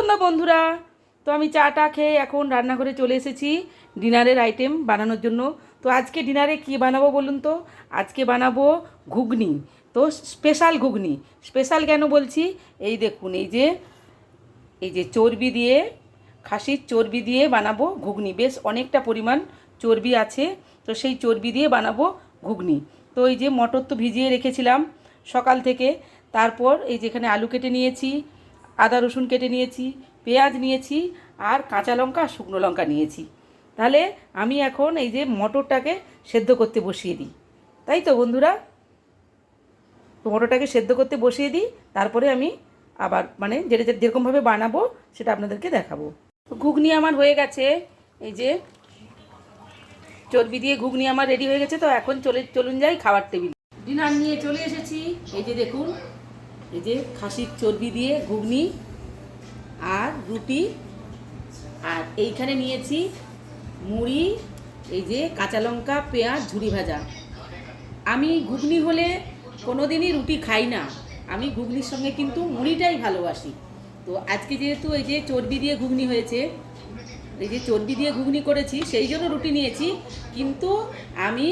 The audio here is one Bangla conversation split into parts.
সন্ধ্যা বন্ধুরা। তো আমি চাটা খেয়ে এখন রান্নাঘরে চলে এসেছি ডিনারের আইটেম বানানোর জন্য। তো আজকে ডিনারে কি বানাবো বলুন তো? আজকে বানাবো ঘুগনি। তো স্পেশাল ঘুগনি। স্পেশাল কেন বলছি? এই দেখুন, এই যে চর্বি দিয়ে, খাসির চর্বি দিয়ে বানাবো ঘুগনি। বেশ অনেকটা পরিমাণ চর্বি আছে, তো সেই চর্বি দিয়ে বানাবো ঘুগনি। তো এই যে মটর তো ভিজিয়ে রেখেছিলাম সকাল থেকে। তারপর এই যেখানে আলু কেটে নিয়েছি, আদা রসুন কেটে নিয়েছি, পেঁয়াজ নিয়েছি, আর কাঁচা লঙ্কা আর শুকনো লঙ্কা নিয়েছি। তাহলে আমি এখন এই যে মটরটাকে সেদ্ধ করতে বসিয়ে দিই, তাই তো বন্ধুরা? তো মটরটাকে সেদ্ধ করতে বসিয়ে দিই, তারপরে আমি আবার মানে যেটা যেরকমভাবে বানাবো সেটা আপনাদেরকে দেখাবো। ঘুগনি আমার হয়ে গেছে, এই যে চর্বি দিয়ে ঘুগনি আমার রেডি হয়ে গেছে। তো এখন চলুন যাই খাবার টেবিল। ডিনার নিয়ে চলে এসেছি। এই যে দেখুন, এই যে খাসির চর্বি দিয়ে ঘুগনি আর রুটি, আর এইখানে নিয়েছি মুড়ি, এই যে কাঁচা লঙ্কা, পেঁয়াজ, ঝুরি ভাজা। আমি ঘুগনি হলে কোনো দিনই রুটি খাই না, আমি ঘুগনির সঙ্গে কিন্তু মুড়িটাই ভালোবাসি। তো আজকে যেহেতু এই যে চর্বি দিয়ে ঘুগনি হয়েছে, এই যে চর্বি দিয়ে ঘুগনি করেছি, সেই জন্য রুটি নিয়েছি। কিন্তু আমি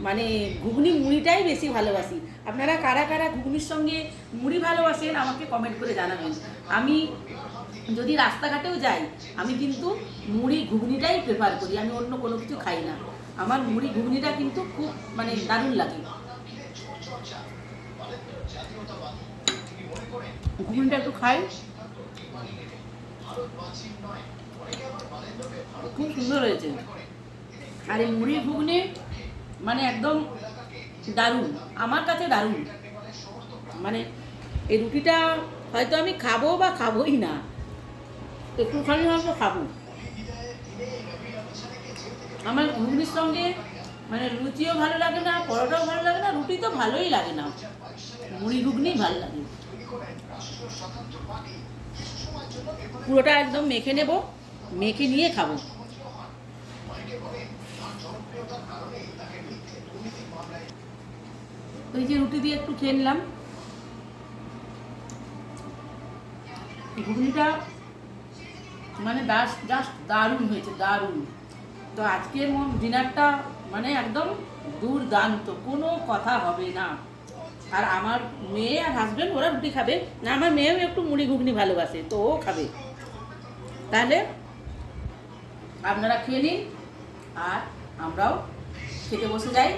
মানে ঘুগনি মুড়িটাই বেশি ভালোবাসি। আপনারা কারা কারা ঘুগনির সঙ্গে মুড়ি ভালোবাসেন আমাকে কমেন্ট করে জানাবেন। আমি যদি রাস্তাঘাটেও যাই, আমি কিন্তু মুড়ি ঘুগনিটাই প্রেফার করি, আমি অন্য কোনো কিছু খাই না। আমার মুড়ি ঘুগনিটা কিন্তু খুব মানে দারুণ লাগে। ঘুগনিটা একটু খাই, খুব সুন্দর হয়েছে। আর এই মুড়ি ঘুগনি মানে একদম দারুণ, আমার কাছে দারুণ। মানে এই রুটিটা হয়তো আমি খাবো বা খাবোই না, একটুখানি হয়তো খাবো। আমার ঘুগনির সঙ্গে মানে লুচিও ভালো লাগে না, পরোটাও ভালো লাগে না, রুটি তো ভালোই লাগে না, মুড়ি ঘুগনি ভালো লাগে। পুরোটা একদম মেখে নেব, মেখে নিয়ে খাবো। ওই যে রুটি দিয়ে একটু খেয়ে নিলাম। ঘুগনিটা মানে জাস্ট দারুণ হয়েছে, দারুণ। তো আজকের ডিনারটা মানে একদম দুর্দান্ত, কোনো কথা হবে না। আর আমার মেয়ে আর হাজব্যান্ড ওরা রুটি খাবে না, আমার মেয়েও একটু মুড়ি ঘুগনি ভালোবাসে, তো ও খাবে। তাহলে আপনারা খেয়ে নিন আর আমরাও খেতে বসে যাই।